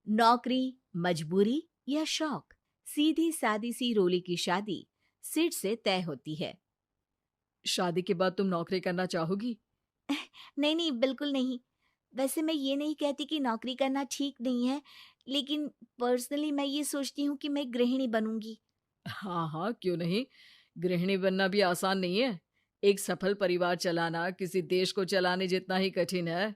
नौकरी, मजबूरी या शौक, सीधी सादी सी रोली की शादी सिड से तय होती है। शादी के बाद तुम नौकरी करना चाहोगी? नहीं नहीं, बिल्कुल नहीं। वैसे मैं ये नहीं कहती कि नौकरी करना ठीक नहीं है, लेकिन पर्सनली मैं ये सोचती हूँ कि मैं गृहिणी बनूंगी। हाँ हाँ, क्यों नहीं। गृहिणी बनना भी आसान नहीं है। एक सफल परिवार चलाना किसी देश को चलाने जितना ही कठिन है।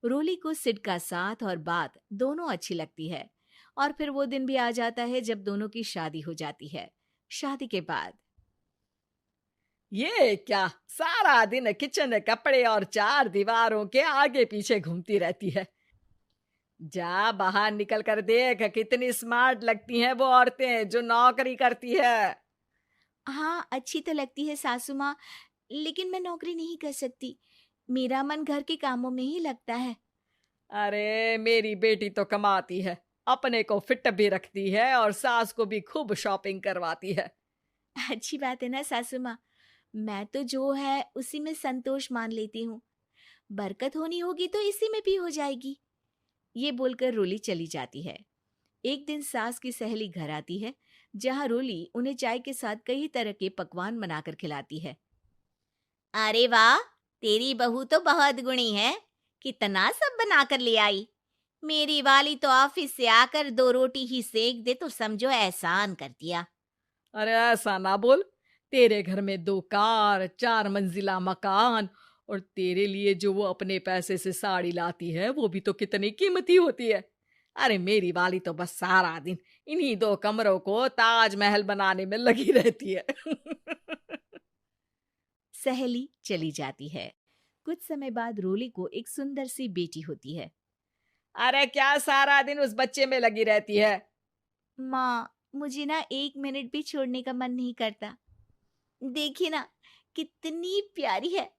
रोली को सिड का साथ और बात दोनों अच्छी लगती है। और फिर वो दिन भी आ जाता है जब दोनों की शादी हो जाती है। शादी के बाद ये क्या, सारा दिन किचन कपड़े और चार दीवारों के आगे पीछे घूमती रहती है। जा बाहर निकल कर देख, कितनी स्मार्ट लगती हैं वो औरतें जो नौकरी करती है। हाँ, अच्छी तो लगती है सासू माँ, लेकिन मैं नौकरी नहीं कर सकती। मेरा मन घर के कामों में ही लगता है। अरे मेरी बेटी तो कमाती है, अपने को फिट भी रखती है और सास को भी खूब शॉपिंग करवाती है। अच्छी बात है ना सासू माँ। मैं तो जो है उसी में संतोष मान लेती हूँ। बरकत होनी होगी तो इसी में भी हो जाएगी। ये बोलकर रोली चली जाती है। एक दिन सास की सहेली घर आती है, जहाँ रोली उन्हें चाय के साथ कई तरह के पकवान बनाकर खिलाती है। अरे वाह, तेरी बहू तो बहुत गुणी है। कितना सब बनाकर ले आई। मेरी वाली तो ऑफिस से आकर दो रोटी ही सेक दे तो समझो एहसान कर दिया। अरे ऐसा ना बोल। तेरे घर में दो कार, चार मंजिला मकान, और तेरे लिए जो वो अपने पैसे से साड़ी लाती है वो भी तो कितनी कीमती होती है। अरे मेरी वाली तो बस सारा दिन इन्हीं दो कमरों को ताजमहल बनाने में लगी रहती है। सहेली चली जाती है। कुछ समय बाद रोली को एक सुंदर सी बेटी होती है। अरे क्या सारा दिन उस बच्चे में लगी रहती है। माँ, मुझे ना एक मिनट भी छोड़ने का मन नहीं करता। देखिए ना, कितनी प्यारी है।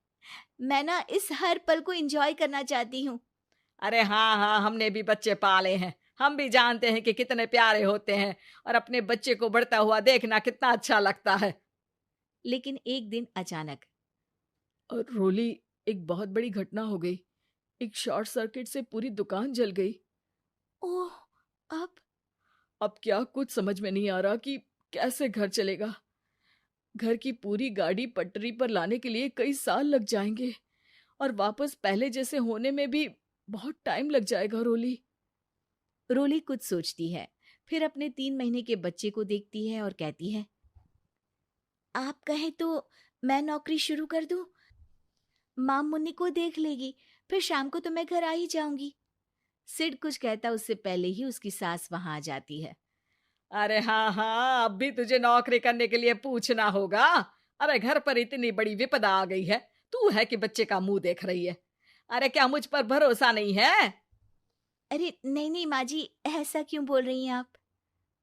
मैं ना इस हर पल को एंजॉय करना चाहती हूँ। अरे हाँ हाँ, हमने भी बच्चे पाले हैं, हम भी जानते हैं कि कितने प्यारे होते हैं, और अपने बच्चे को बढ़ता हुआ देखना कितना अच्छा लगता है। लेकिन एक दिन अचानक और रोली, एक बहुत बड़ी घटना हो गई। एक शॉर्ट सर्किट से पूरी दुकान जल गई। ओह, अब अब क्या कुछ समझ में नहीं आ रहा कि कैसे घर चलेगा। घर की पूरी गाड़ी पटरी पर लाने के लिए कई साल लग जाएंगे, और वापस पहले जैसे होने में भी बहुत टाइम लग जाएगा। रोली, रोली कुछ सोचती है, फिर अपने 3 महीने के बच्चे को देखती है और कहती है, आप कहें तो मैं नौकरी शुरू कर दूं? माँ मुन्नी को देख लेगी, फिर शाम को तो मैं घर आ ही जाऊंगी। सिड कुछ कहता उससे पहले ही उसकी सास वहां आ जाती है। अरे हाँ हाँ, अब भी तुझे नौकरी करने के लिए पूछना होगा। अरे घर पर इतनी बड़ी विपदा आ गई है, तू है कि बच्चे का मुंह देख रही है। अरे क्या मुझ पर भरोसा नहीं है? अरे नहीं नहीं माँ जी, ऐसा क्यों बोल रही हैं आप?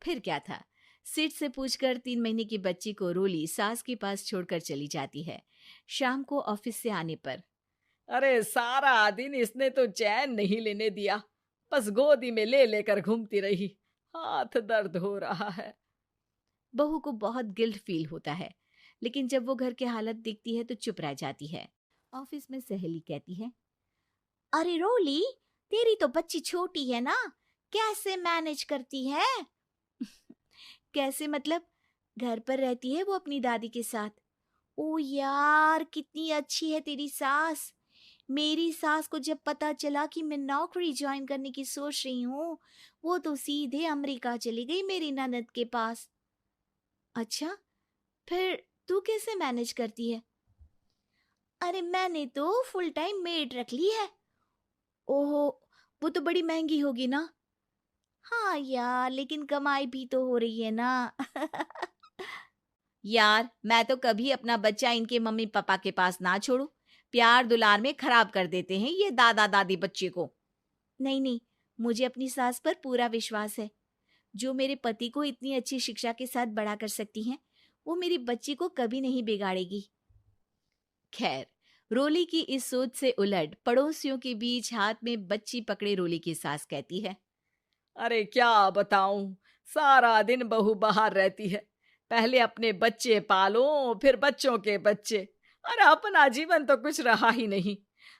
फिर क्या था, सिड से पूछकर 3 महीने की बच्ची को रोली सास के पास छोड़कर चली जाती है। शाम को ऑफिस से आने पर अरे सारा दिन इसने तो चैन नहीं लेने दिया, बस गोदी में ले लेकर घूमती रही। हाथ दर्द हो रहा है। बहू को बहुत गिल्ट फील होता है, लेकिन जब वो घर की हालत देखती है तो चुप रह जाती है। ऑफिस में सहेली कहती है, अरे रोली, तेरी तो बच्ची छोटी है ना, कैसे मैनेज करती है? कैसे मतलब? घर पर रहती है वो अपनी दादी के साथ। ओ यार, कितनी अच्छी है तेरी सास। मेरी सास को जब पता चला कि मैं नौकरी ज्वाइन करने की सोच रही हूँ, वो तो सीधे अमेरिका चली गई मेरी ननद के पास। अच्छा, फिर तू कैसे मैनेज करती है? अरे मैंने तो फुल टाइम मेड रख ली है। ओहो, वो तो बड़ी महंगी होगी ना। हाँ यार, लेकिन कमाई भी तो हो रही है ना। यार, मैं तो कभी अपना बच्चा इनके मम्मी पापा के पास ना छोड़ू। प्यार दुलार में खराब कर देते हैं ये दादा दादी बच्चे को। नहीं नहीं, मुझे अपनी सास पर पूरा विश्वास है। जो मेरे पति को इतनी अच्छी शिक्षा के साथ बड़ा कर सकती हैं, वो मेरी बच्ची को कभी नहीं बिगाड़ेगी। खैर, रोली की इस सोच से उलट पड़ोसियों के बीच हाथ में बच्ची पकड़े रोली की सास कहती है, अरे क्या बताऊं, सारा दिन बहू बाहर रहती है। पहले अपने बच्चे पालो, फिर बच्चों के बच्चे। अरे अपना जीवन तो कुछ रहा ही नहीं।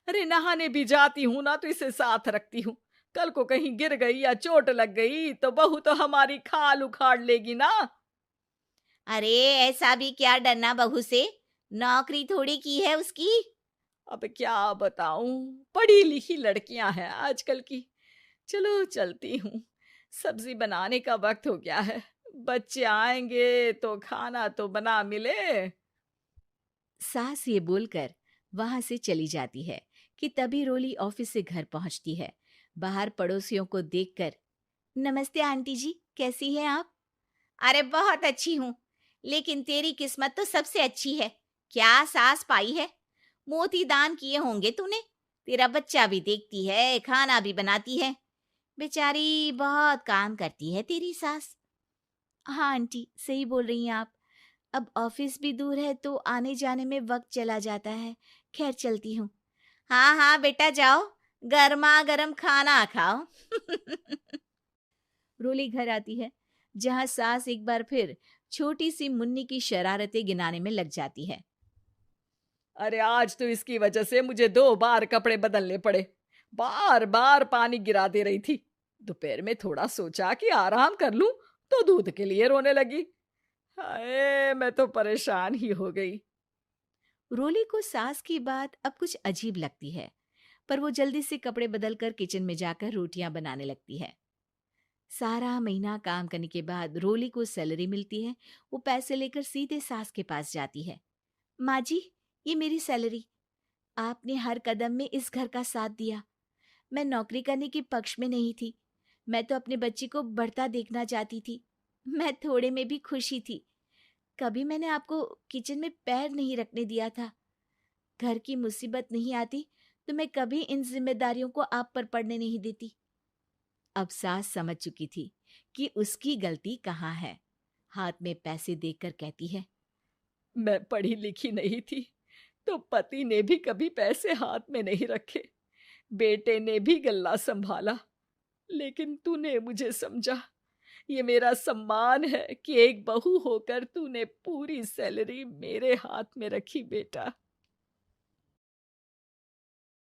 अरे नहाने भी जाती हूं ना तो इसे साथ रखती हूँ, कल को कहीं गिर गई या चोट लग गई तो बहू तो हमारी खाल उखाड़ लेगी ना। अरे ऐसा भी क्या डरना बहू से, नौकरी थोड़ी की है उसकी। अब क्या बताऊं, पढ़ी लिखी लड़कियां हैं आजकल की। चलो चलती हूँ, सब्जी बनाने का वक्त हो गया है। बच्चे आएंगे तो खाना तो बना मिले। सास ये बोलकर वहां से चली जाती है कि तभी रोली ऑफिस से घर पहुंचती है। बाहर पड़ोसियों को देखकर, नमस्ते आंटी जी, कैसी हैं आप? अरे बहुत अच्छी हूँ, लेकिन तेरी किस्मत तो सबसे अच्छी है। क्या सास पाई है, मोती दान किए होंगे तूने। तेरा बच्चा भी देखती है, खाना भी बनाती है। बेचारी बहुत काम करती है तेरी सास। हाँ आंटी, सही बोल रही हैं आप। अब ऑफिस भी दूर है तो आने जाने में वक्त चला जाता है। खैर चलती हूँ। हाँ हाँ बेटा जाओ, गर्मा गर्म खाना खाओ। रोली घर आती है, जहाँ सास एक बार फिर छोटी सी मुन्नी की शरारतें गिनाने में लग जाती है। अरे आज तो इसकी वजह से मुझे 2 बार कपड़े बदलने पड़े। बार बार पानी गिरा दे रही थी। दोपहर में थोड़ा सोचा कि आराम कर लूं तो दूध के लिए रोने लगी। हाय, मैं तो परेशान ही हो गई। रोली को सास की बात अब कुछ अजीब लगती है, पर वो जल्दी से कपड़े बदलकर किचन में जाकर रोटियां बनाने लगती है। सारा महीना काम करने के बाद रोली को सैलरी मिलती है। वो पैसे लेकर सीधे सास के पास जाती है। माँ जी, ये मेरी सैलरी। आपने हर कदम में इस घर का साथ दिया। मैं नौकरी करने के पक्ष में नहीं थी। मैं तो अपने बच्चे को बढ़ता देखना चाहती थी। मैं थोड़े में भी खुशी थी। कभी मैंने आपको किचन में पैर नहीं रखने दिया था। घर की मुसीबत नहीं आती तो मैं कभी इन जिम्मेदारियों को आप पर पड़ने नहीं देती। अब सास समझ चुकी थी कि उसकी गलती कहाँ है। हाथ में पैसे देकर कहती है, मैं पढ़ी लिखी नहीं थी तो पति ने भी कभी पैसे हाथ में नहीं रखे। बेटे ने भी गल्ला संभाला, लेकिन तूने मुझे समझा। ये मेरा सम्मान है कि एक बहू होकर तूने पूरी सैलरी मेरे हाथ में रखी बेटा।